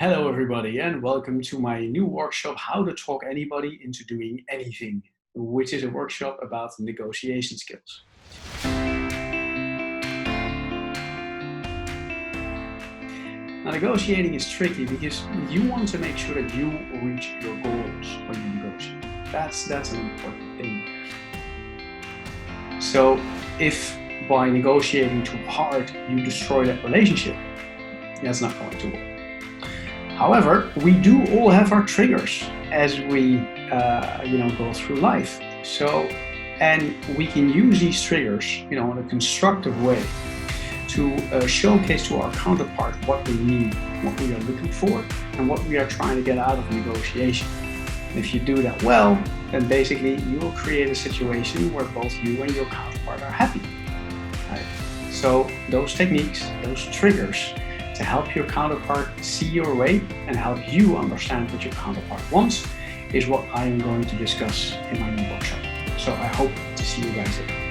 Hello everybody and welcome to my new workshop, How to Talk Anybody into Doing Anything, which is a workshop about negotiation skills. Now, negotiating is tricky because you want to make sure that you reach your goals when you negotiate. That's an important thing. So if by negotiating too hard you destroy that relationship, that's not going to work. However, we do all have our triggers as we go through life. And we can use these triggers in a constructive way to showcase to our counterpart what we need, what we are looking for, and what we are trying to get out of negotiation. And if you do that well, then basically you will create a situation where both you and your counterpart are happy. Right? So those techniques, those triggers, to help your counterpart see your way and help you understand what your counterpart wants is what I am going to discuss in my new workshop. So I hope to see you guys there.